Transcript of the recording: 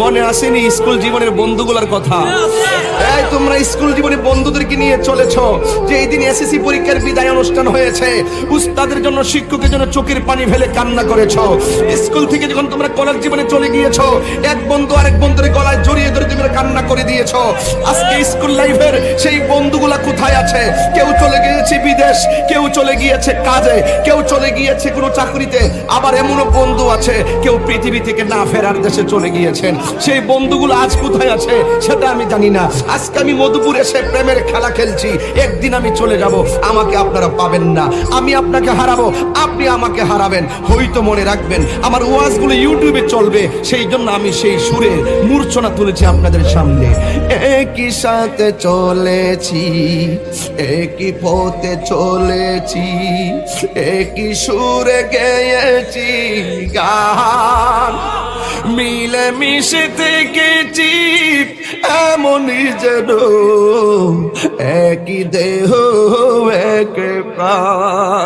মনে আসেনি স্কুল জীবনের বন্ধুগুলোর কথা? এই তোমরা স্কুল জীবনে বন্ধুদেরকে নিয়ে চলেছো, যে এই দিন এসএসসি পরীক্ষার বিদায় অনুষ্ঠান হয়েছে, উস্তাদের জন্য শিক্ষকের জন্য চোখের পানি ফেলে কান্না করেছো। স্কুল থেকে যখন তোমরা কলেজ জীবনে চলে গিয়েছো, এক বন্ধু আরেক বন্ধুর গলায় জড়িয়ে ধরে তোমরা কান্না করে দিয়েছো। আজকে স্কুল লাইফের সেই বন্ধুগুলা কোথায় আছে? কেউ চলে গিয়েছে বিদেশ, কেউ চলে গিয়েছে কাজে, কেউ চলে গিয়েছে কোনো চাকরিতে, আবার এমনও বন্ধু আছে কেউ পৃথিবী থেকে না ফেরার দেশে চলে গিয়েছেন। সেই বন্ধুগুলো আজ কোথায় আছে সেটা আমি জানি না। আজকে আমি মধুপুর এসে প্রেমের খেলা খেলছি, একদিন আমি চলে যাব, আমাকে আপনারা পাবেন না, আমি আপনাকে হারাবো, আপনি আমাকে হারাবেন। হয়তো মনে রাখবেন আমার ওয়াজগুলো ইউটিউবে চলবে, সেই জন্য আমি সেই সুরে মূর্ছনা তুলেছি আপনাদের সামনে। একই সাথে চলেছি, একই পথে চলেছি, একই সুরে গেয়েছি গান, মিলে মিশে থেকেছি এমনই যেন একই দেহ এক প্রাণ।